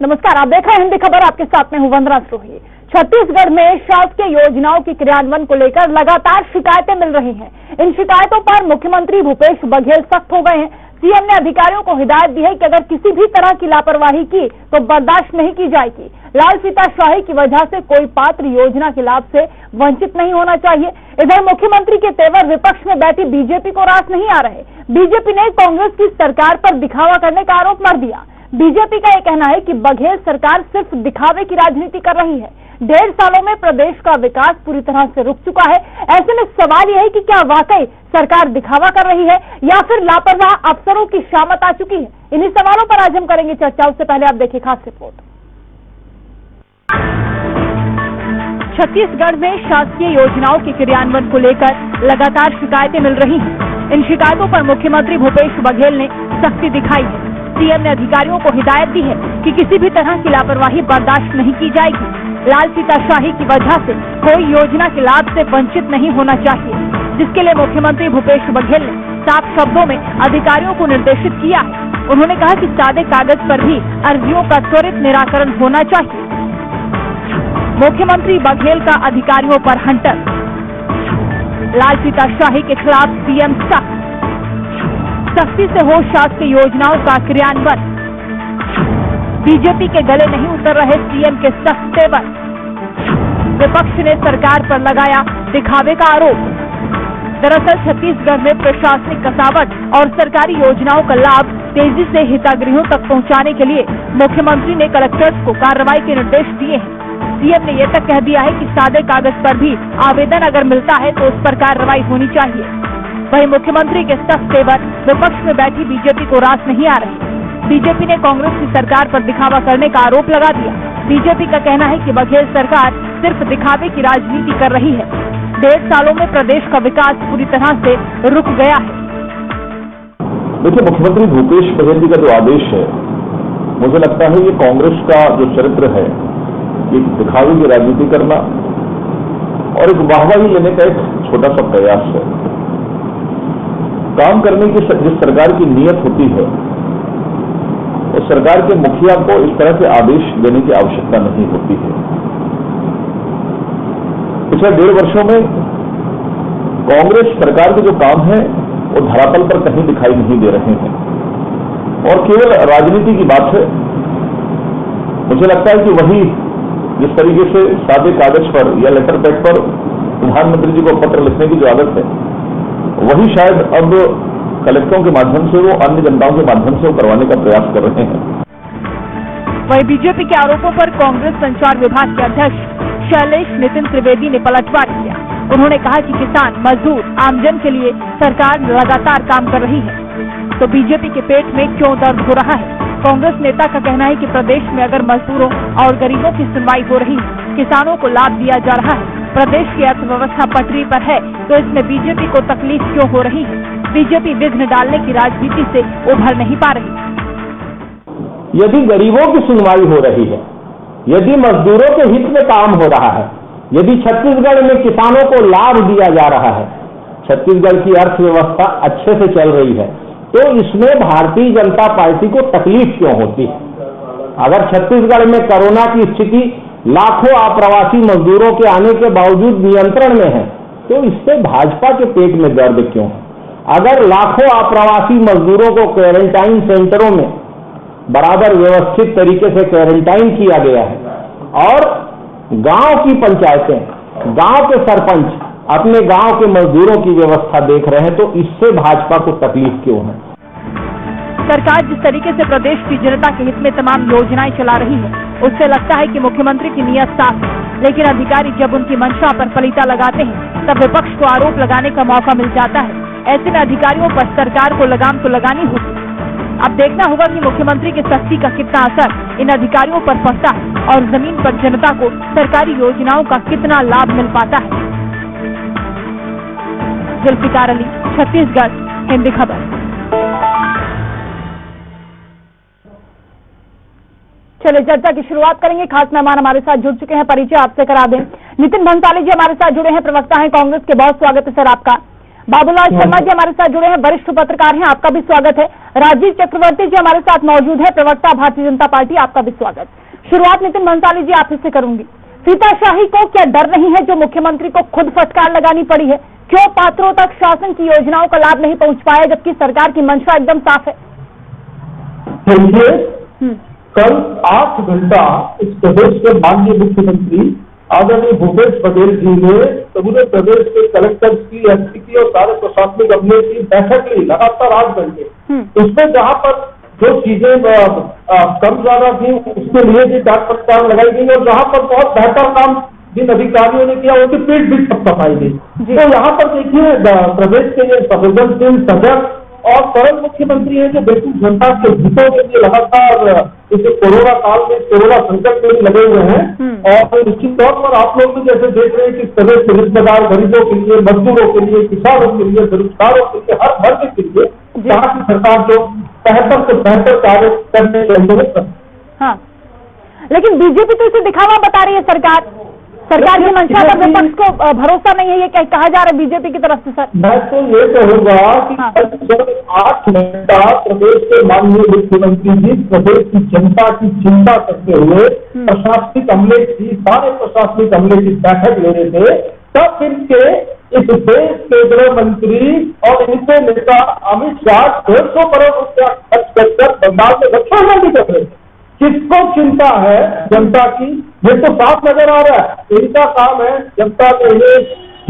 नमस्कार, आप देख रहे हैं हिंदी खबर। आपके साथ में हूं वंदना सोही। छत्तीसगढ़ में शासकीय योजनाओं के क्रियान्वयन को लेकर लगातार शिकायतें मिल रही हैं। इन शिकायतों पर मुख्यमंत्री भूपेश बघेल सख्त हो गए हैं। सीएम ने अधिकारियों को हिदायत दी है कि अगर किसी भी तरह की लापरवाही की तो बर्दाश्त नहीं की जाएगी। लाल फीताशाही की वजह से कोई पात्र योजना के लाभ से वंचित नहीं होना चाहिए। इधर मुख्यमंत्री के तेवर विपक्ष में बैठी बीजेपी को रास नहीं आ रहे। बीजेपी ने कांग्रेस की सरकार पर दिखावा करने का आरोप मर दिया। बीजेपी का यह कहना है कि बघेल सरकार सिर्फ दिखावे की राजनीति कर रही है। 1.5 सालों में प्रदेश का विकास पूरी तरह से रुक चुका है। ऐसे में सवाल यह है कि क्या वाकई सरकार दिखावा कर रही है या फिर लापरवाह अफसरों की शामत आ चुकी है। इन्हीं सवालों पर आज हम करेंगे चर्चा। उससे पहले आप देखिए खास रिपोर्ट। छत्तीसगढ़ में शासकीय योजनाओं के क्रियान्वयन को लेकर लगातार शिकायतें मिल रही हैं। इन शिकायतों पर मुख्यमंत्री भूपेश बघेल ने सख्ती दिखाई है। सीएम ने अधिकारियों को हिदायत दी है कि किसी भी तरह की लापरवाही बर्दाश्त नहीं की जाएगी। लाल फीताशाही की वजह से कोई योजना के लाभ से वंचित नहीं होना चाहिए, जिसके लिए मुख्यमंत्री भूपेश बघेल ने साफ शब्दों में अधिकारियों को निर्देशित किया है। उन्होंने कहा कि सादे कागज पर भी अर्जियों का त्वरित निराकरण होना चाहिए। मुख्यमंत्री बघेल का अधिकारियों पर हंटर। लाल फीताशाही के खिलाफ सीएम सख्ती से हो शासकीय योजनाओं का क्रियान्वयन। बीजेपी के गले नहीं उतर रहे सीएम के सख्त तेवर। विपक्ष ने सरकार पर लगाया दिखावे का आरोप। दरअसल छत्तीसगढ़ में प्रशासनिक कसावट और सरकारी योजनाओं का लाभ तेजी से हितग्राहियों तक पहुंचाने के लिए मुख्यमंत्री ने कलेक्टर्स को कार्रवाई के निर्देश दिए हैं। सीएम ने यह तक कह दिया है कि सादे कागज पर भी आवेदन अगर मिलता है तो उस पर कार्रवाई होनी चाहिए। वहीं मुख्यमंत्री के सख्त तेवर विपक्ष में बैठी बीजेपी को रास नहीं आ रही। बीजेपी ने कांग्रेस की सरकार पर दिखावा करने का आरोप लगा दिया। बीजेपी का कहना है कि बघेल सरकार सिर्फ दिखावे की राजनीति कर रही है। 1.5 सालों में प्रदेश का विकास पूरी तरह से रुक गया है। देखिए, मुख्यमंत्री भूपेश बघेल जी का जो आदेश है, मुझे लगता है ये कांग्रेस का जो चरित्र है, एक दिखावे की राजनीति करना और एक वाहवाही लेने का एक छोटा सा प्रयास है। काम करने की जिस सरकार की नीयत होती है, उस सरकार के मुखिया को इस तरह के आदेश देने की आवश्यकता नहीं होती है। पिछले 1.5 वर्षों में कांग्रेस सरकार के जो काम है वो धरातल पर कहीं दिखाई नहीं दे रहे हैं और केवल राजनीति की बात है। मुझे लगता है कि वही जिस तरीके से सादे कागज पर या लेटर पैड पर प्रधानमंत्री जी को पत्र लिखने की जो आदत है, वही शायद अब कलेक्टरों के माध्यम से, वो अन्य जनताओं के माध्यम से वो करवाने का प्रयास कर रहे हैं। वहीं बीजेपी के आरोपों पर कांग्रेस संचार विभाग के अध्यक्ष शैलेश नितिन त्रिवेदी ने पलटवार किया। उन्होंने कहा कि किसान, मजदूर, आमजन के लिए सरकार लगातार काम कर रही है, तो बीजेपी के पेट में क्यों दर्द हो रहा है। कांग्रेस नेता का कहना है कि प्रदेश में अगर मजदूरों और गरीबों की सुनवाई हो रही है, किसानों को लाभ दिया जा रहा है, प्रदेश की अर्थव्यवस्था पटरी पर है, तो इसमें बीजेपी को तकलीफ क्यों हो रही है। बीजेपी विघ्न डालने की राजनीति से उभर नहीं पा रही। यदि गरीबों की सुनवाई हो रही है, यदि मजदूरों के हित में काम हो रहा है, यदि छत्तीसगढ़ में किसानों को लाभ दिया जा रहा है, छत्तीसगढ़ की अर्थव्यवस्था अच्छे से चल रही है, तो इसमें भारतीय जनता पार्टी को तकलीफ क्यों होती है। अगर छत्तीसगढ़ में कोरोना की स्थिति लाखों अप्रवासी मजदूरों के आने के बावजूद नियंत्रण में है, तो इससे भाजपा के पेट में दर्द क्यों है। अगर लाखों अप्रवासी मजदूरों को क्वारंटाइन सेंटरों में बराबर व्यवस्थित तरीके से क्वारंटाइन किया गया है और गांव की पंचायतें, गांव के सरपंच अपने गांव के मजदूरों की व्यवस्था देख रहे हैं, तो इससे भाजपा को तकलीफ क्यों है। सरकार जिस तरीके से प्रदेश की जनता के हित में तमाम योजनाएं चला रही है, उससे लगता है कि मुख्यमंत्री की नीयत साफ है, लेकिन अधिकारी जब उनकी मंशा पर पलीता लगाते हैं, तब विपक्ष को आरोप लगाने का मौका मिल जाता है। ऐसे में अधिकारियों पर सरकार को लगाम तो लगानी होगी। अब देखना होगा कि मुख्यमंत्री की सख्ती का कितना असर इन अधिकारियों पर पड़ता है और जमीन पर जनता को सरकारी योजनाओं का कितना लाभ मिल पाता है। जुल्फिकार अली, छत्तीसगढ़, हिंदी खबर। चलिए चर्चा की शुरुआत करेंगे। खास मेहमान हमारे साथ जुड़ चुके हैं, परिचय आपसे करा दें। नितिन भंसाली जी हमारे साथ जुड़े हैं, प्रवक्ता हैं कांग्रेस के। बहुत स्वागत है सर आपका। बाबूलाल शर्मा जी हमारे साथ जुड़े हैं, वरिष्ठ पत्रकार हैं, आपका भी स्वागत है। राजीव चक्रवर्ती जी हमारे साथ मौजूद है, प्रवक्ता भारतीय जनता पार्टी, आपका भी स्वागत। शुरुआत नितिन भंसाली जी आप से करूंगी। फीताशाही को क्या डर नहीं है जो मुख्यमंत्री को खुद फटकार लगानी पड़ी है? क्यों पात्रों तक शासन की योजनाओं का लाभ नहीं पहुंच पाया जबकि सरकार की मंशा एकदम साफ है? कल 8 घंटा इस प्रदेश के माननीय मुख्यमंत्री आदरणीय भूपेश बघेल जी ने पूरे प्रदेश के कलेक्टर्स की, एसपी की और सारे प्रशासनिक अमले की बैठक ली लगातार 8 घंटे। उसमें जहां पर जो चीजें कम ज्यादा थी उसके लिए भी जांच पड़ताल लगाई गई और जहां पर बहुत बेहतर काम जिन अधिकारियों ने किया उनकी पीठ भी सफाई गई। तो यहाँ पर देखिए प्रदेश के ये संवेदनशील, सजग और सरल मुख्यमंत्री है जो बिल्कुल जनता के हितों के लिए लगातार इस कोरोना काल में, कोरोना संकट में लगे हुए हैं। और निश्चित तौर पर आप लोग भी जैसे देख रहे हैं कि प्रदेश के रिश्तेदार, गरीबों के लिए, मजदूरों के लिए, किसानों के लिए, बेरोजगारों के लिए, हर वर्ग के लिए यहाँ की सरकार जो बेहतर से बेहतर कार्य करने के लिए। हाँ, लेकिन बीजेपी तो इसे दिखावा बता रही है। सरकार की मंशा पर विपक्ष को भरोसा नहीं है, ये कहा जा रहा है बीजेपी की तरफ से। सर मैं तो ये कहूँगा कि 8 घंटा प्रदेश के माननीय मुख्यमंत्री जी प्रदेश की जनता की चिंता करते हुए प्रशासनिक अमले की, सारे प्रशासनिक अमले की बैठक ले रहे थे, तब इनके इस देश के गृह मंत्री और इनके नेता अमित शाह 150 करोड़ रुपया खर्च कर बंगाल में रक्षाबंदी कर रहे थे। किसको चिंता है जनता की? ये तो साफ नजर आ रहा है। इनका काम है, जनता ने इन्हें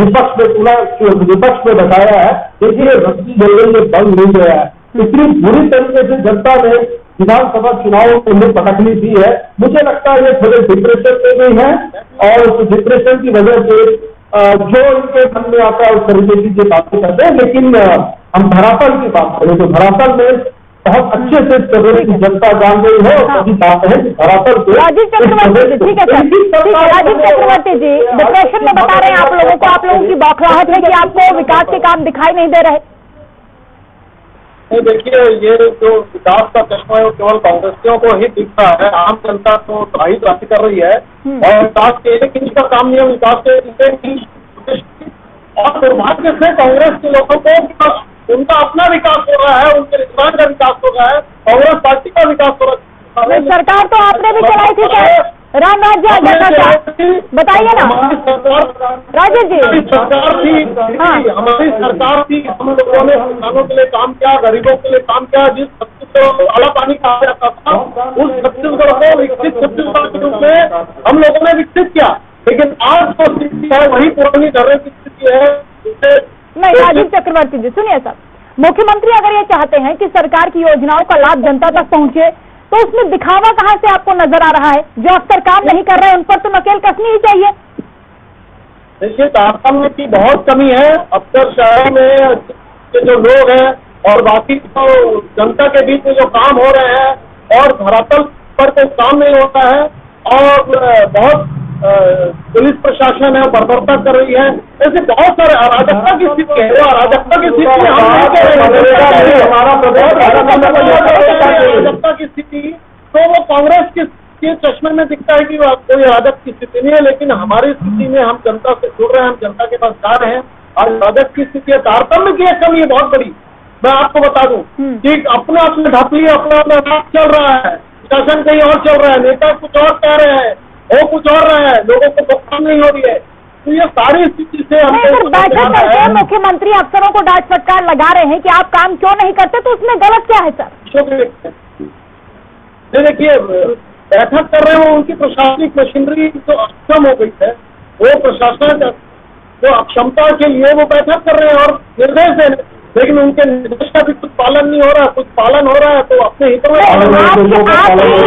विपक्ष में बताया है। देखिए रस्सी जल रही है, बंद नहीं गया है। इतनी बुरी तरीके से जनता ने विधानसभा चुनावों को उन्हें पटकनी दी है। मुझे लगता है ये थोड़े डिप्रेशन में गई है और उस डिप्रेशन की वजह से जो इनके मन में आता है उस तरीके की बातें करते हैं। लेकिन हम धरातल की बात करें तो धरातल में बहुत अच्छे से प्रदेश की जनता जान गई है और सभी बात है धरातल पे। राजीव चक्रवर्ती जी, ठीक है सर, राजीव चक्रवर्ती जी डिप्रेशन में बता रहे हैं आप लोगों को, आप लोगों की बौखलाहट है कि आपको विकास के काम दिखाई नहीं दे रहे। देखिए ये जो विकास का चश्मा है वो केवल कांग्रेसियों को ही दिखता है, आम जनता तो त्राही कर रही है और विकास के एक इंच का काम नहीं है, विकास के और दुर्भाग्य से कांग्रेस के लोगों को उनका अपना विकास हो रहा है, उनके रिश्तेदार का विकास हो रहा है, कांग्रेस पार्टी का विकास हो रहा है। सरकार तो आपने भी चलाई थी सर, राम राज्य बताइए ना राजीव जी। हमारी सरकार थी, हमारी सरकार थी, हम लोगों ने किसानों के लिए काम किया, गरीबों के लिए काम किया। जिस छत्तीसगढ़ को काला पानी कहा जाता था उस छत्तीसगढ़ को विकसित छत्तीसगढ़ के रूप में हम लोगों ने विकसित किया। लेकिन आज जो स्थिति है वही पुरानी धरने की स्थिति है। नहीं राजीव चक्रवर्ती जी सुनिए सर, मुख्यमंत्री अगर ये चाहते हैं कि सरकार की योजनाओं का लाभ जनता तक पहुंचे तो उसमें दिखावा कहां से आपको नजर आ रहा है? जो अक्सर काम नहीं कर रहे हैं उन पर तो नकेल कसनी ही चाहिए। देखिए तारतम्य की बहुत कमी है। अक्सर शहरों में के जो लोग हैं और बाकी तो जनता के बीच में जो काम हो रहे हैं और धरातल पर कोई काम नहीं होता है और बहुत पुलिस प्रशासन है बर्बरता कर रही है। ऐसे बहुत सारे अराजकता की स्थिति है, अराजकता की स्थिति अराजकता की स्थिति तो वो कांग्रेस के चश्मे में दिखता है कि कोई अराजक की स्थिति नहीं है, लेकिन हमारी स्थिति में हम जनता से जुड़ रहे हैं, हम जनता के पास जा रहे हैं। आज अराजक की स्थिति है, तारतम्य की एक कमी है बहुत बड़ी। मैं आपको बता दूं कि अपना अपने ढपली अपना अपना राज चल रहा है, शासन कहीं और चल रहा है, नेता कुछ और कह रहे हैं, वो कुछ और रहा है, लोगों को भुगतान नहीं हो रही है। तो ये सारी स्थिति से हम बैठक करके मुख्यमंत्री अफसरों को डांट फटकार लगा रहे हैं कि आप काम क्यों नहीं करते, तो उसमें गलत क्या है सर? देखिए बैठक कर रहे हैं, उनकी प्रशासनिक मशीनरी जो अक्षम हो गई है, वो प्रशासन जो अक्षमता के लिए वो बैठक कर रहे हैं और निर्देश दे रहे हैं, लेकिन उनके निर्देश का भी कुछ पालन नहीं हो रहा है। कुछ पालन हो रहा है तो अपने हितों में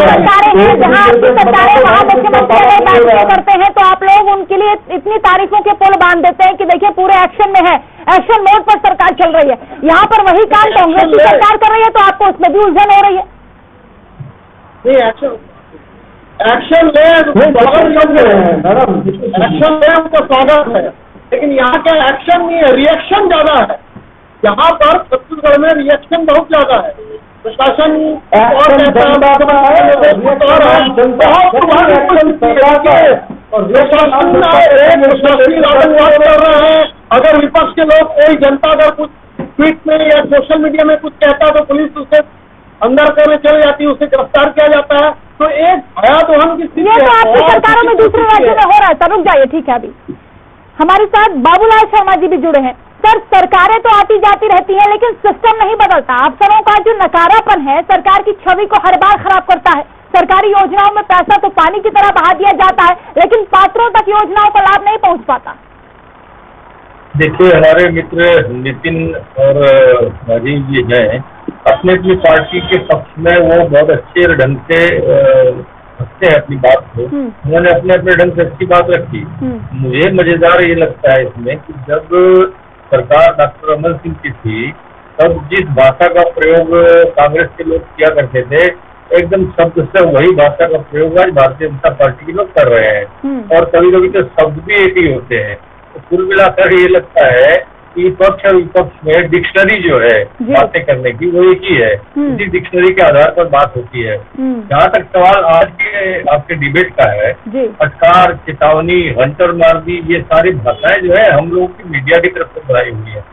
सरकारें हैं जहाँ आपकी सरकारें वहाँ मुख्यमंत्री अगर बातचीत करते हैं तो आप लोग उनके लिए इतनी तारीफों के पुल बांध देते हैं कि देखिए पूरे एक्शन में है, एक्शन मोड पर सरकार चल रही है। यहाँ पर वही काम कांग्रेस की सरकार कर रही है तो आपको उसमें भी उलझन हो रही है। नहीं एक्शन ले उनका स्वागत है, लेकिन यहाँ का एक्शन नहीं है, रिएक्शन ज्यादा है। यहाँ पर छत्तीसगढ़ में रिएक्शन बहुत ज्यादा है। प्रशासन और आतंकवाद कर रहे हैं, अगर विपक्ष के लोग, कोई जनता अगर कुछ ट्वीट में या सोशल मीडिया में कुछ कहता है तो पुलिस उसे अंदर करने चली जाती है, उसे गिरफ्तार किया जाता है। तो एक भयादोहन की स्थिति ये तो आपकी सरकारों में दूसरे राज्यों में हो रहा है सर। रुक जाइए, ठीक है। अभी हमारे साथ बाबूलाल शर्मा जी भी जुड़े हैं। सर, सरकारें तो आती जाती रहती हैं, लेकिन सिस्टम नहीं बदलता। अफसरों का जो नकारापन है सरकार की छवि को हर बार खराब करता है। सरकारी योजनाओं में पैसा तो पानी की तरह बहा दिया जाता है, लेकिन पात्रों तक योजनाओं का लाभ नहीं पहुंच पाता। देखिए, हमारे मित्र नितिन और राजीव जी हैं, अपनी अपनी पार्टी के पक्ष में वो बहुत अच्छे ढंग से रखते हैं अपनी बात को। उन्होंने अपने अपने ढंग से अच्छी बात रखी। मुझे मजेदार ये लगता है इसमें कि जब सरकार डॉक्टर रमन सिंह की थी, तब जिस भाषा का प्रयोग कांग्रेस के लोग किया करते थे, एकदम शब्द से वही भाषा का प्रयोग आज भारतीय जनता पार्टी के लोग कर रहे हैं। और कभी कभी तो शब्द भी एक ही होते हैं। तो कुल मिलाकर ये लगता है कि पक्ष और विपक्ष में डिक्शनरी जो है बातें करने की, वो एक ही है। इसी डिक्शनरी के आधार पर बात होती है। जहाँ तक सवाल आज के आपके डिबेट का है, फटकार, चेतावनी, हंटर मार दी, ये सारी भाषाएं जो है हम लोगों की मीडिया की तरफ से बनाई हुई है।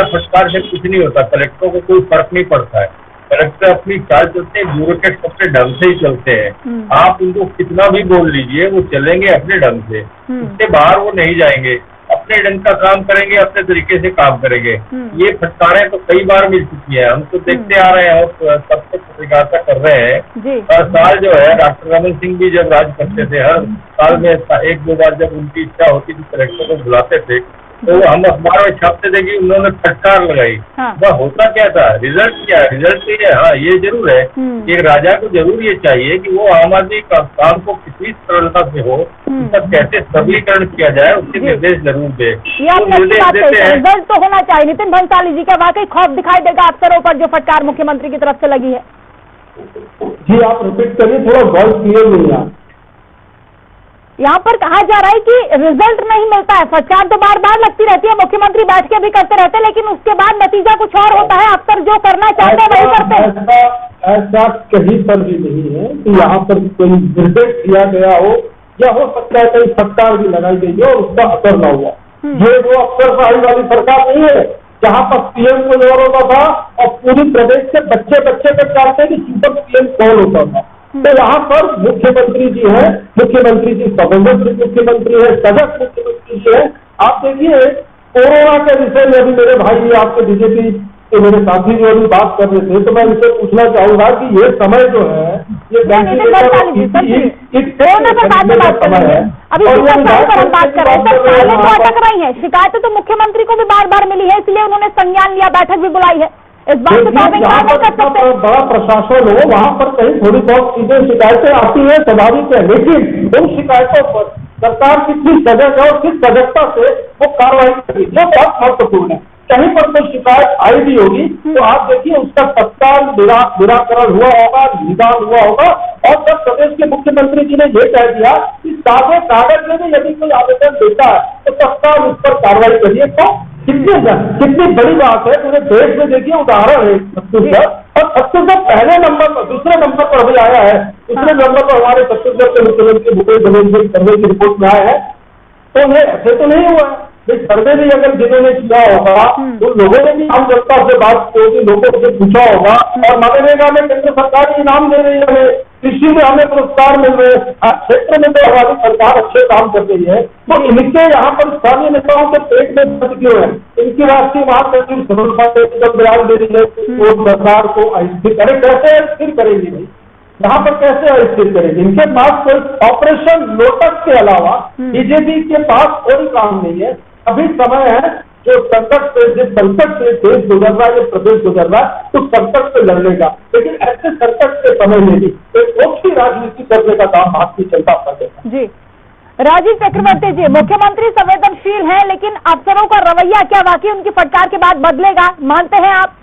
फटकार से कुछ नहीं होता, कलेक्टरों को कोई फर्क नहीं पड़ता है। कलेक्टर अपनी चाल चलते हैं, ब्यूरोक्रेट अपने ढंग से ही चलते हैं। आप उनको कितना भी बोल लीजिए, वो चलेंगे अपने ढंग से, उससे बाहर वो नहीं जाएंगे। अपने ढंग का काम करेंगे, अपने तरीके से काम करेंगे। ये फटकारें तो कई बार मिल चुकी है, हम तो देखते आ रहे हैं और सबसे पत्रकारिता कर रहे हैं। हर साल जो है डॉक्टर रमन सिंह भी जब राज करते थे, हर साल में एक दो बार जब उनकी इच्छा होती थी कलेक्टर को बुलाते थे, तो हम अखबार में छापते थे कि उन्होंने फटकार लगाई। वह होता क्या था, रिजल्ट क्या है? रिजल्ट ये है, हाँ ये जरूर है कि एक राजा को जरूर ये चाहिए कि वो आम आदमी का काम को कितनी सरलता से हो, उसका कैसे सबलीकरण किया जाए, उसके निर्देश जरूर दे। तो निर्देश देते हैं, रिजल्ट तो होना चाहिए। नितिन भंसाली जी, का वाकई खौफ दिखाई देगा अफसरों पर जो फटकार मुख्यमंत्री की तरफ से लगी है? जी आप रिपीट करिए, थोड़ा वॉइस क्लियर नहीं है। यहाँ पर कहा जा रहा है कि रिजल्ट नहीं मिलता है, फटकार तो बार बार लगती रहती है, मुख्यमंत्री बैठ के भी करते रहते हैं, लेकिन उसके बाद नतीजा कुछ और होता है। अफसर जो करना चाहते हैं वही करते हैं। ऐसा कहीं पर भी नहीं है कि यहाँ पर कोई निर्देश दिया गया हो, या हो सकता है कहीं फटकार भी लगाई गई हो और उसका असर न हुआ। ये वो अफसरशाही वाली सरकार नहीं है जहाँ पर पीएम को जोर होता था और पूरी प्रदेश के बच्चे तक जानते कि सुपर पीएम कौन होता था। तो यहाँ पर मुख्यमंत्री जी हैं, मुख्यमंत्री जी संबंधित मुख्यमंत्री है, सजग मुख्यमंत्री जी है। आप देखिए, कोरोना के विषय में अभी मेरे भाई आपके बीजेपी के मेरे साथी जो अभी बात कर रहे थे, तो मैं इनसे पूछना चाहूंगा कि ये समय जो है ये कोरोना पर बाद में बात कर रहे हैं, अभी पर हम बात कर रहे हैं। सर, पहले तो अटक रही है शिकायतें, तो मुख्यमंत्री को भी बार बार मिली है, इसलिए उन्होंने संज्ञान लिया, बैठक भी बुलाई है। इस बात से बड़ा प्रशासन हो, वहाँ पर कहीं थोड़ी बहुत चीजें शिकायतें आती है, स्वाभाविक है, लेकिन उन शिकायतों पर सरकार कितनी सजग है और किस सजगता से वो कार्रवाई करेगी, जो बहुत महत्वपूर्ण है। कहीं पर कोई शिकायत आई भी होगी तो आप देखिए उसका तत्काल निराकरण हुआ होगा, निदान हुआ होगा। और जब प्रदेश के मुख्यमंत्री जी ने ये कह दिया कि सादे कागज में भी यदि कोई आवेदन देता है तो तत्काल उस पर कार्रवाई करिए, तो कितनी बड़ी बात है। पूरे देश में देखिए उदाहरण है छत्तीसगढ़, और छत्तीसगढ़ पहले नंबर पर, दूसरे नंबर पर अभी आया है। दूसरे नंबर पर हमारे छत्तीसगढ़ के मुख्यमंत्री भूपेश बघेल सर्वे की रिपोर्ट में आया है। तो उन्हें ऐसे तो नहीं हुआ है, सर्वे भी अगर जिन्होंने किया होगा तो लोगों ने भी आम जनता से बात की, लोगों से पूछा होगा। और मनरेगा में केंद्र सरकार इनाम दे रही है हमें, कृषि में हमें पुरस्कार मिल रहे हैं, क्षेत्र में तो हमारी सरकार अच्छे काम कर रही है। तो इनके यहाँ पर स्थानीय नेताओं के पेट में दर्द क्यों है? इनकी राष्ट्रीय महासचिव जब बयान दे रही है तो सरकार को अस्थिर करे, कैसे अस्थिर करेंगी भाई? यहाँ पर कैसे अस्थिर करेंगे? इनके पास कोई ऑपरेशन लोटस के अलावा बीजेपी के पास कोई काम नहीं है। अभी समय है जो संकट से, जिस संकट से देश गुजर रहा है, ये प्रदेश गुजर रहा है, तो संकट से लड़ने का, लेकिन ऐसे संकट के समय में भी एक ओछी राजनीति करने का काम भारतीय जनता पार्टी का। जी, राजीव चक्रवर्ती जी, मुख्यमंत्री संवेदनशील हैं, लेकिन अफसरों का रवैया क्या वाकई उनकी फटकार के बाद बदलेगा, मानते हैं आप?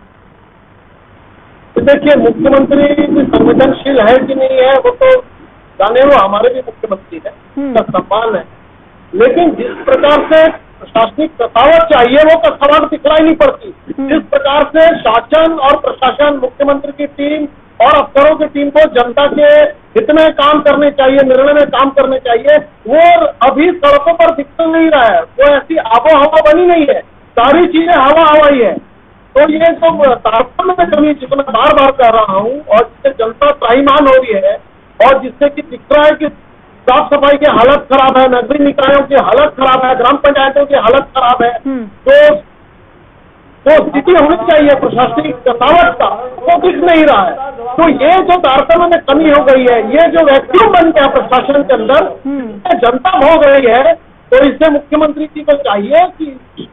देखिए, मुख्यमंत्री संवेदनशील है कि नहीं है वो तो जाने, वो हमारे भी मुख्यमंत्री है, उसका सम्मान है। लेकिन जिस प्रकार से प्रशासनिक कसावट चाहिए वो कसावट दिखलाई नहीं पड़ती। जिस प्रकार से शासन और प्रशासन, मुख्यमंत्री की टीम और अफसरों की टीम को जनता के हित में काम करने चाहिए, निर्णय में काम करने चाहिए, वो अभी सड़कों पर दिख तो नहीं रहा है। वो ऐसी आबो हवा बनी नहीं है, सारी चीजें हवा हवाई है। तो ये जो तारतम्य में कमी, जिसको मैं बार बार कह रहा हूँ, और जिससे जनता त्राहिमाम हो रही है, और जिससे कि दिख रहा है कि साफ सफाई की हालत खराब है, नगरीय निकायों की हालत खराब है, ग्राम पंचायतों की हालत खराब है, तो स्थिति होनी चाहिए प्रशासनिक कसावट का, वो दिख नहीं रहा है। तो ये जो तारतम्य में कमी हो गई है, ये जो वैक्यूम बन गया प्रशासन के अंदर, जनता भोग रही है। तो इससे मुख्यमंत्री जी को चाहिए कि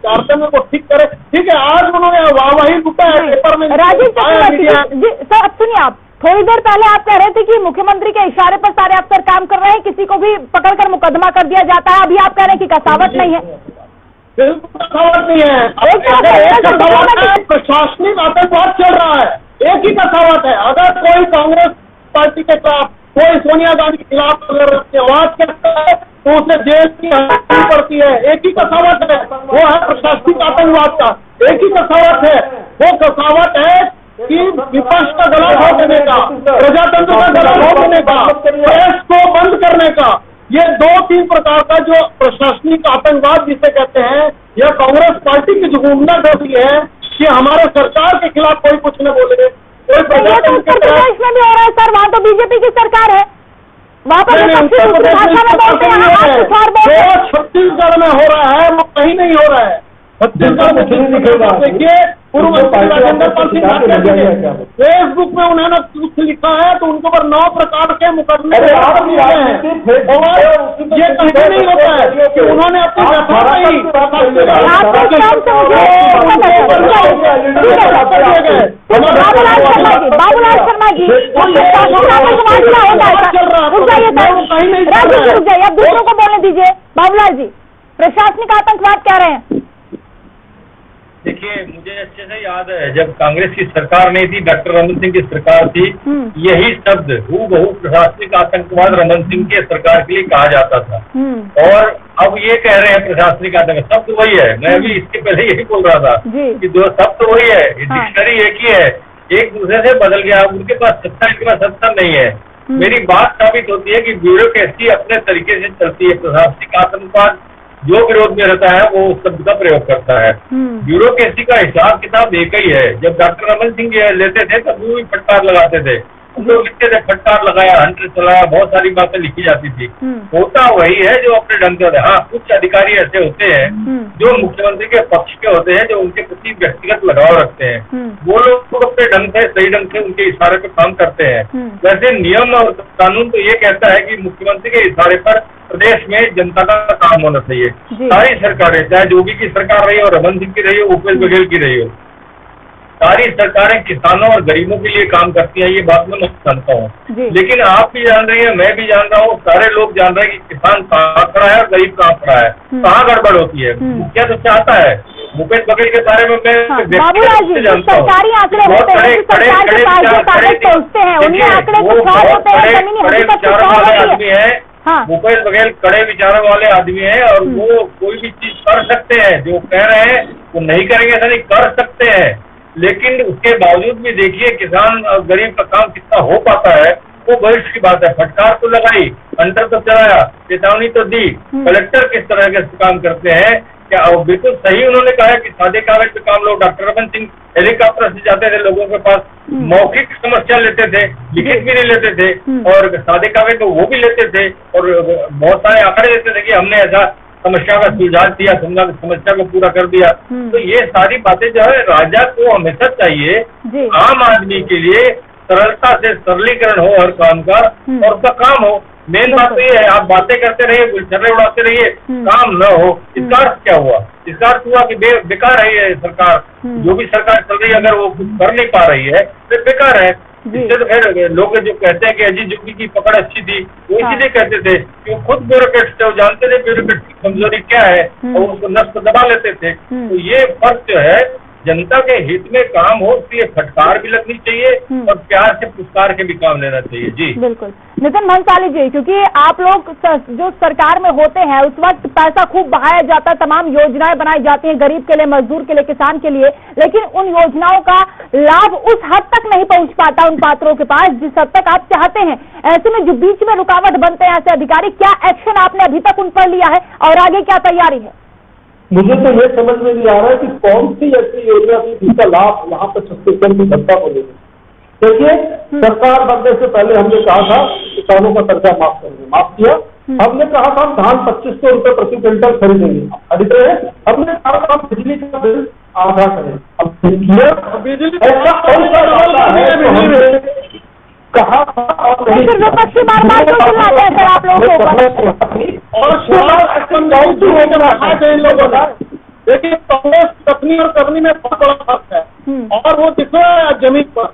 तारतम्य को ठीक करे। ठीक है, आज उन्होंने वाहवाही लूटा है पेपर में। राजीव चक्रवर्ती जी, सर अब सुनिए, आप थोड़ी देर पहले आप कह रहे थे कि मुख्यमंत्री के इशारे पर सारे अफसर काम कर रहे हैं, किसी को भी पकड़कर मुकदमा कर दिया जाता है। अभी आप कह रहे हैं कि कसावट नहीं है। बिल्कुल कसावट नहीं है, प्रशासनिक आतंकवाद चल रहा है, एक ही कसावट है। अगर कोई कांग्रेस पार्टी के खिलाफ, कोई सोनिया गांधी के खिलाफ अगर आवाज करता है तो उसे जेल की हवा पड़ती है। एक ही कसावट है, वो है प्रशासनिक आतंकवाद का। एक ही कसावट है, वो कसावट है कि विपक्ष का गला घोट देने का, प्रजातंत्र का गला घोट देने का, प्रेस को बंद करने का। ये 2-3 प्रकार का जो प्रशासनिक आतंकवाद जिसे कहते हैं, यह कांग्रेस पार्टी की जो गुंडागर्दी है कि हमारे सरकार के खिलाफ कोई कुछ न बोले, कोई उत्तर प्रदेश में भी हो रहा है सर, वहाँ तो बीजेपी की सरकार है, वहाँ पर छत्तीसगढ़ में हो रहा है, वो कहीं नहीं हो रहा है। छत्तीसगढ़ में देखिए, पूर्व मंत्री राजेंद्र पाल सिंह फेसबुक में उन्होंने कुछ लिखा है तो उनके ऊपर 9 प्रकार के मुकदमे हैं। और ये कहीं नहीं होता है कि उन्होंने अपनी बाबूलाल शर्मा जी, अब दूसरों को बोलने दीजिए। बाबूलाल जी, प्रशासनिक आतंकवाद कह रहे हैं। देखिए, मुझे अच्छे से याद है जब कांग्रेस की सरकार नहीं थी, डॉक्टर रमन सिंह की सरकार थी, यही शब्द हूबहू प्रशासनिक आतंकवाद रमन सिंह के सरकार के लिए कहा जाता था। और अब ये कह रहे हैं प्रशासनिक आतंकवाद, शब्द वही है। मैं भी इसके पहले यही बोल रहा था कि दो शब्द वही है, डिक्शनरी एक ही है, एक दूसरे से बदल गया। उनके पास सत्ता, इनके पास सत्ता नहीं है। मेरी बात साबित होती है कि ब्यूरोक्रेसी अपने तरीके से चलती है। प्रशासनिक आतंकवाद जो विरोध में रहता है वो उस शब्द का प्रयोग करता है। ब्यूरोक्रेसी का हिसाब किताब एक ही है। जब डॉक्टर रमन सिंह लेते थे तब वो भी फटकार लगाते थे, लोग लिखते थे फटकार लगाया, हंटर चलाया, बहुत सारी बातें लिखी जाती थी। होता वही है जो अपने ढंग से। हाँ, कुछ अधिकारी ऐसे होते हैं जो मुख्यमंत्री के पक्ष के होते हैं, जो उनके प्रति व्यक्तिगत लगाव रखते हैं। वो लोग अपने ढंग से, सही ढंग से उनके इशारे पर काम करते हैं। वैसे नियम और कानून तो ये कहता है कि मुख्यमंत्री के इशारे पर प्रदेश में जनता का काम होना चाहिए। सारी सरकारें, चाहे जोगी की सरकार रही हो, रमन सिंह की रही हो, भूपेश बघेल की रही हो, सारी सरकारें किसानों और गरीबों के लिए काम करती हैं। ये बात मैं जानता हूँ। लेकिन आप भी जान रही हैं, मैं भी जान रहा हूँ, सारे लोग जान रहे हैं कि किसान कहाँ खड़ा है और गरीब कहाँ खड़ा है, कहाँ गड़बड़ होती है। मुखिया तो चाहता है, भूपेश बघेल के बारे में मैं बाबूलाल जी, सरकारी आंकड़े होते हैं, सरकार के पास जो कागज पहुंचते हैं, उन्हीं आंकड़े कुछ और होते हैं, जमीनी हकीकत कुछ और होती है। भूपेश बघेल कड़े विचारों वाले आदमी हैं और वो कोई भी चीज कर सकते हैं। जो कह रहे हैं वो नहीं करेंगे ऐसा नहीं, कर सकते हैं। लेकिन उसके बावजूद भी देखिए किसान और गरीब का काम कितना हो पाता है, वो भविष्य की बात है। फटकार तो लगाई, अंतर तो चलाया, चेतावनी तो दी। कलेक्टर किस तरह के काम करते हैं, क्या बिल्कुल सही उन्होंने कहा है कि सादे कागज पे काम लो। डॉक्टर रमन सिंह हेलीकॉप्टर से जाते थे, लोगों के पास मौखिक समस्या लेते थे, लिखित भी नहीं लेते थे, और सादे कागज तो वो भी लेते थे, और बहुत सारे आंकड़े देते थे कि हमने ऐसा समस्या का सुलझा दिया, समस्या को पूरा कर दिया। तो ये सारी बातें जो है राजा को हमेशा चाहिए आम आदमी के लिए सरलता से सरलीकरण हो हर काम का, और उसका काम हो। मेन बात तो ये है, आप बातें करते रहिए, गुलछर्रे उड़ाते रहिए, काम न हो। इसका अर्थ क्या हुआ? इसका अर्थ हुआ कि बेकार है ये सरकार। जो भी सरकार चल रही है, अगर वो कुछ कर नहीं पा रही है तो बेकार है। इससे तो फिर लोग जो कहते हैं कि अजीत जोगी की पकड़ अच्छी थी, वो इसीलिए कहते थे कि वो खुद ब्यूरोक्रेट थे, वो जानते थे ब्यूरोक्रेट की कमजोरी क्या है और उसको नस को दबा लेते थे। तो ये फर्क जो है जनता के हित में काम हो, इसलिए फटकार भी लगनी चाहिए और प्यार से पुरस्कार के भी काम लेना चाहिए। जी बिल्कुल। नितिन भंसाली जी, क्योंकि आप लोग जो सरकार में होते हैं उस वक्त पैसा खूब बहाया जाता है, तमाम योजनाएं बनाई जाती हैं गरीब के लिए, मजदूर के लिए, किसान के लिए, लेकिन उन योजनाओं का लाभ उस हद तक नहीं पहुंच पाता उन पात्रों के पास जिस हद तक आप चाहते हैं। ऐसे में जो बीच में रुकावट बनते हैं ऐसे अधिकारी, क्या एक्शन आपने अभी तक उन पर लिया है और आगे क्या तैयारी है? मुझे तो ये समझ में नहीं आ रहा है कि कौन सी ऐसी योजना थी जिसका लाभ यहाँ पर छत्तीसगढ़ की जनता को लेगा। देखिए, सरकार बनने से पहले हमने कहा था किसानों का कर्जा माफ करेंगे, माफ किया। हमने कहा था धान 2500 रुपए प्रति क्विंटल खरीदेंगे, खरीद रहे हैं। हमने कहा था बिजली का बिल आधा करें, अब किया। बिजली ऐसा कौन सा वादा है जो हमने कहा था और फिर विपक्षी बार-बार क्यों चिल्लाते हैं सर आप लोगों को? देखिए, कांग्रेस कथनी और करनी में बहुत बड़ा फर्क है और वो दिख रहा है जमीन पर।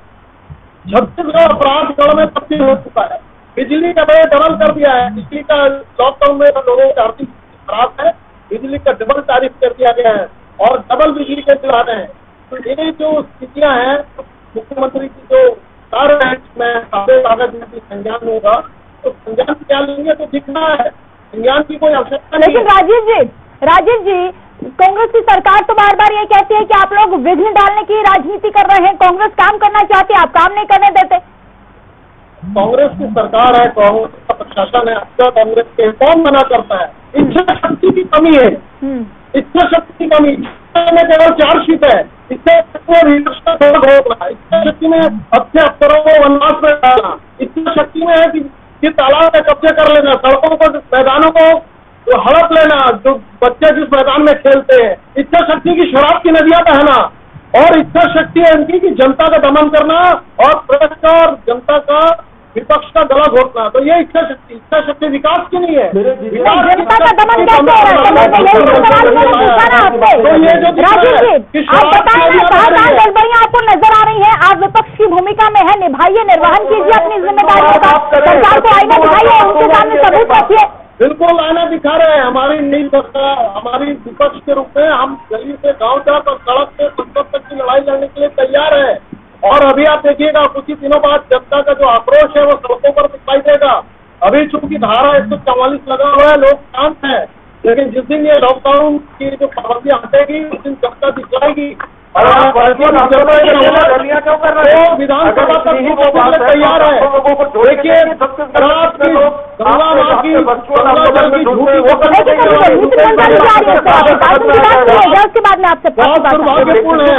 छत्तीसगढ़ अपराधगढ़ में तब्दील हो चुका है। बिजली का बिल डबल कर दिया है। बिजली का लॉकडाउन में लोगों की आर्थिक खराब है, बिजली का डबल टैरिफ कर दिया गया है और डबल बिजली के बिल आ रहे हैं। तो ये जो स्थितियां हैं, मुख्यमंत्री की जो कार्य है इसमें कागज में संज्ञान होगा तो संज्ञान क्या लेंगे तो दिखना है, संज्ञान की कोई आवश्यकता नहीं। लेकिन राजीव जी, कांग्रेस की सरकार तो बार बार ये कहती है कि आप लोग विघ्न डालने की राजनीति कर रहे हैं, कांग्रेस काम करना चाहती है, आप काम नहीं करने देते। कांग्रेस की सरकार है, कांग्रेस का प्रशासन है, अच्छा कांग्रेस के कौन मना करता है? इच्छा शक्ति की कमी है, इच्छा शक्ति की कमी में केवल चार्जशीट है। इच्छा शक्ति में अच्छे अफसरों को वनवास में डालना, इच्छा शक्ति में है कि तालाब में कब्जे कर लेना, सड़कों को, मैदानों को हड़प लेना, जो बच्चे जिस मैदान में खेलते हैं। इच्छा शक्ति की शराब की नदियां बहना और इच्छा शक्ति है इनकी कि जनता का दमन करना और प्रेस का और जनता का, विपक्ष का गला घोटना। तो ये इच्छा शक्ति विकास की नहीं है। जनता का दमन कैसे हो रहा है? तो ये जो राजीव जी, आप बताएं ना, कहाँ गड़बड़ियां आपको नजर आ रही है? आप विपक्ष की भूमिका में है, निभाइए, निर्वहन कीजिए अपनी जिम्मेदारियों का, सरकार को आईना दिखाइए, उनके सामने सबूत रखिए। बिल्कुल आईना दिखा रहे हैं। हमारी नील हमारी विपक्ष के रूप में हम गली से गांव तक और सड़क से संसद तक की लड़ाई लड़ने के लिए तैयार है। और अभी आप देखिएगा कुछ ही दिनों बाद जनता का जो आक्रोश है वो सड़कों पर दिखाई देगा। अभी चूंकि धारा 144 लगा हुआ है, लोग शांत है, लेकिन जिस दिन ये लॉकडाउन की जो पाबंदी हटेगी उस दिन जनता दिखलाएगी और विधानसभा तक तैयार है। देखिए, शराब की, गंगा माँ की, दुर्भाग्यपूर्ण है,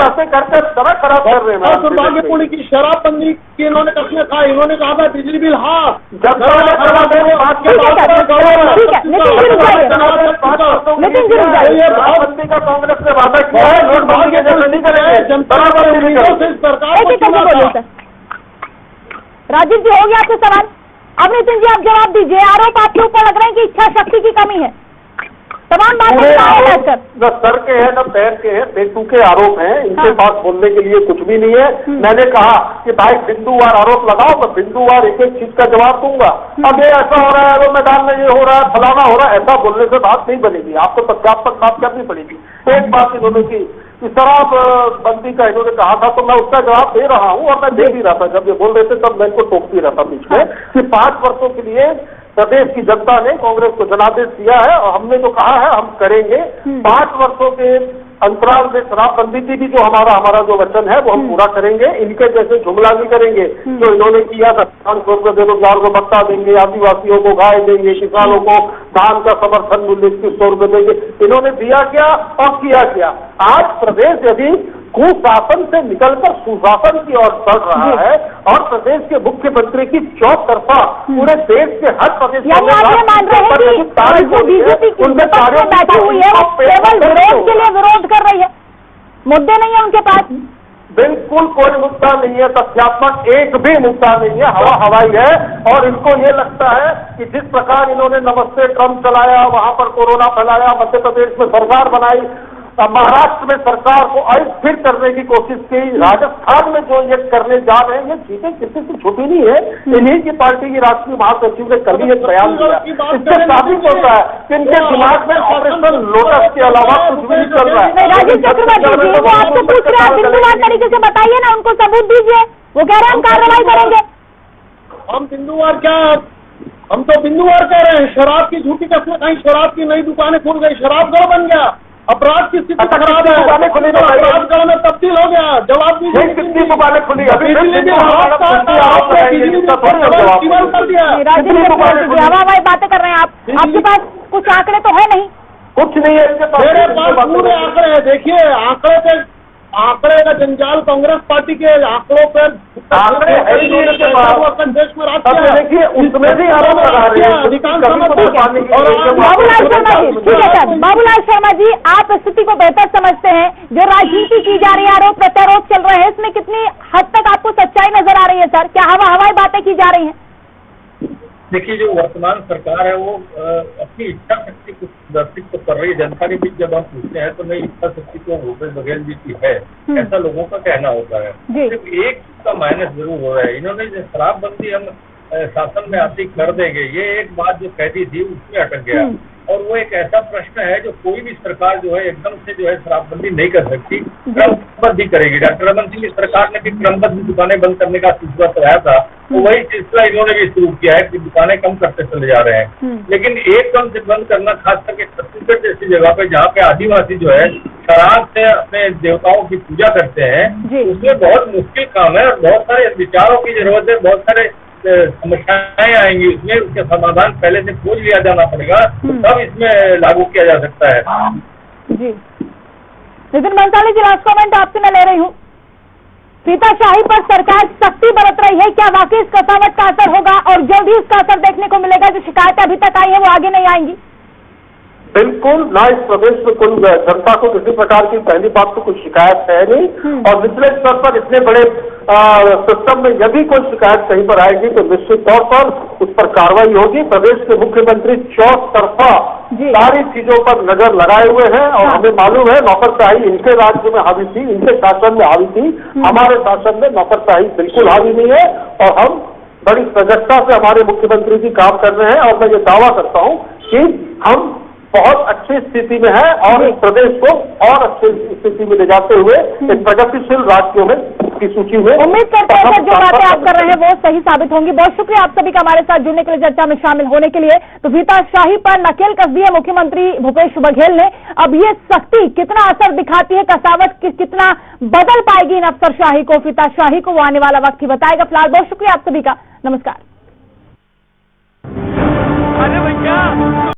दुर्भाग्यपूर्ण की शराबबंदी की इन्होंने कसमें खाई। इन्होंने कहा था बिजली बिल हाफ, का कांग्रेस ने वादा किया है, नोटबंदी के जैसे नहीं करेंगे, जनता राजीव जी, हो गया आपके सवाल? अब नितिन जी आप जवाब दीजिए। आरोप आपके ऊपर लग रहे हैं कि इच्छा शक्ति की कमी है, तमाम बातें न सर के हैं न पैर के हैं, बेतुके आरोप हैं, इनके पास बोलने के लिए कुछ भी नहीं है। मैंने कहा कि भाई बिंदुवार आरोप लगाओ, तो बिंदुवार एक एक चीज का जवाब दूंगा। अब ये ऐसा हो रहा है, वो मैदान में ये हो रहा है, फलाना हो रहा है, ऐसा बोलने से बात नहीं बनेगी। आपको तथ्यात्मक बात करनी पड़ेगी। एक बात इन्होंने की कि शराब बंदी का इन्होंने कहा था, तो मैं उसका जवाब दे रहा हूं और मैं दे भी रहा था। जब ये बोल रहे थे तब मैं इनको टोकती रहा था बीच में कि 5 वर्षों के लिए प्रदेश की जनता ने कांग्रेस को जनादेश दिया है और हमने जो कहा है हम करेंगे। 5 वर्षों के अंतराल में शराबबंदी की भी जो हमारा जो वचन है वो हम पूरा करेंगे। इनके जैसे जुमला नहीं करेंगे जो इन्होंने किया था। 500 रुपये बेरोजगार को भत्ता देंगे, आदिवासियों को गाय देंगे, किसानों को धान का समर्थन मूल्य 2100 रुपये देंगे। इन्होंने दिया क्या और किया क्या? आज प्रदेश यदि कुशासन से निकलकर सुशासन की ओर बढ़ रहा है और प्रदेश के मुख्यमंत्री की चौतरफा पूरे देश के हर प्रदेश बीजेपी उनके कार्यों में बैठी हुई है, वो केवल विरोध के लिए विरोध कर रही है, मुद्दे नहीं है उनके पास। बिल्कुल कोई मुद्दा नहीं है, तथ्यात्मक एक भी मुद्दा नहीं है, हवा हवाई है। और इनको ये लगता है कि जिस प्रकार इन्होंने नमस्ते ट्रम्प चलाया, वहां पर कोरोना फैलाया, मध्य प्रदेश में सरकार बनाई महाराष्ट्र में सरकार को अस्थिर करने की कोशिश की, राजस्थान में जो ये करने जा रहे हैं, ये चीजें किसी से छुपी नहीं है। इन्हीं की पार्टी की राष्ट्रीय महासचिव ने कल ही एक बयान दिया, इससे साबित होता है कि इनके दिमाग में ऑपरेशन लोटस के अलावा कुछ भी नहीं चल रहा है। राजीव चक्रवर्ती जी, वो आपसे पूछ रहे हैं, बिंदुवार तरीके से बताइए ना, उनको सबूत दीजिए। वो कह रहे हैं हम कार्रवाई करेंगे। हम बिंदुवार क्या, हम तो बिंदुवार कह रहे हैं। शराब की झूठी कसमें कहीं शराब की नई दुकानें खुल गई, शराबगढ़ बन गया, अपराध की स्थिति खराब है, दुकानें खुली, अपराधगढ़ में तब्दील हो गया। जवाब दीजिए, कितनी दुकानें खुली? अभी राजीव हवाई बातें कर रहे हैं आप, आपके पास कुछ आंकड़े तो है नहीं? कुछ नहीं है इसके पास, मेरे पास पूरे आंकड़े हैं। देखिए, आंकड़े का जंजाल कांग्रेस पार्टी के आंकड़ों पर आंकड़े देश में राज किया। देखिए, उसमें भी आरोप लगा रहे हैं अधिकांश। बाबूलाल शर्मा जी, ठीक है सर, बाबूलाल शर्मा जी, आप स्थिति को बेहतर समझते हैं। जो राजनीति की जा रही है, आरोप प्रत्यारोप चल रहे हैं, इसमें कितनी हद तक आपको सच्चाई नजर आ रही है सर? क्या हवाई बातें की जा रही हैं? देखिए, जो वर्तमान सरकार है वो अपनी इच्छा शक्ति को प्रदर्शित तो कर रही है। जनता के बीच जब हम पूछते हैं तो नहीं, इच्छा शक्ति तो भूपेश बघेल जी की है, ऐसा लोगों का कहना होता है। सिर्फ एक चीज का माइनस जरूर हो रहा है, इन्होंने जो शराबबंदी हम शासन में आती कर देंगे, ये एक बात जो कह दी थी उसमें अटक गया। और वो एक ऐसा प्रश्न है जो कोई भी सरकार जो है एकदम से जो है शराबबंदी नहीं कर सकती, क्रमबद्ध करेगी। डॉक्टर रमन सिंह की सरकार ने भी क्रमबद्ध दुकानें बंद करने का सिलसिला चलाया था, तो वही सिलसिला इन्होंने भी शुरू किया है कि दुकानें कम करते चले जा रहे हैं। लेकिन एकदम से बंद करना, खास करके छत्तीसगढ़ जैसी जगह पे जहाँ पे आदिवासी जो है शराब से अपने देवताओं की पूजा करते हैं, उसमें बहुत मुश्किल काम है और बहुत सारे विचारों की जरूरत है, बहुत सारे समस्याएं आएंगी उसमें, उसके समाधान पहले से खोज लिया जाना पड़ेगा, तब इसमें लागू किया जा सकता है। जी नितिन भंसाली जी, लास्ट कमेंट आपसे मैं ले रही हूँ। फीताशाही पर सरकार सख्ती बरत रही है, क्या वाकई इस कसावट का असर होगा और जल्द ही इसका असर देखने को मिलेगा? जो शिकायतें अभी तक आई है वो आगे नहीं आएंगी? बिल्कुल ना, इस प्रदेश में कोई जनता को किसी प्रकार की पहली बात तो कुछ शिकायत है नहीं, और निचले स्तर पर इतने बड़े सिस्टम में यदि कोई शिकायत कहीं पर आएगी तो निश्चित तौर पर उस पर कार्रवाई होगी। प्रदेश के मुख्यमंत्री चौतरफा सारी चीजों पर नजर लगाए हुए हैं, और हमें मालूम है नौकरशाही इनके राज्य में हावी थी, इनके शासन में हावी थी, हमारे शासन में नौकरशाही बिल्कुल हावी नहीं है, और हम बड़ी सजगता से हमारे मुख्यमंत्री जी काम कर रहे हैं। और मैं ये दावा करता हूँ कि हम बहुत अच्छी स्थिति में है और इस प्रदेश को और अच्छी स्थिति में ले जाते हुए एक प्रगतिशील राज्यों में की सूची में उम्मीद करते हैं सर जो बातें आप कर रहे हैं वो सही साबित होंगी। बहुत शुक्रिया आप सभी का हमारे साथ जुड़ने के लिए, चर्चा में शामिल होने के लिए। तो फीताशाही पर नकेल कस दी है मुख्यमंत्री भूपेश बघेल ने। अब ये सख्ती कितना असर दिखाती है, कसावट कितना बदल पाएगी इन अफसरशाही को, फीताशाही को, वो आने वाला वक्त ही बताएगा। फिलहाल बहुत शुक्रिया आप सभी का, नमस्कार।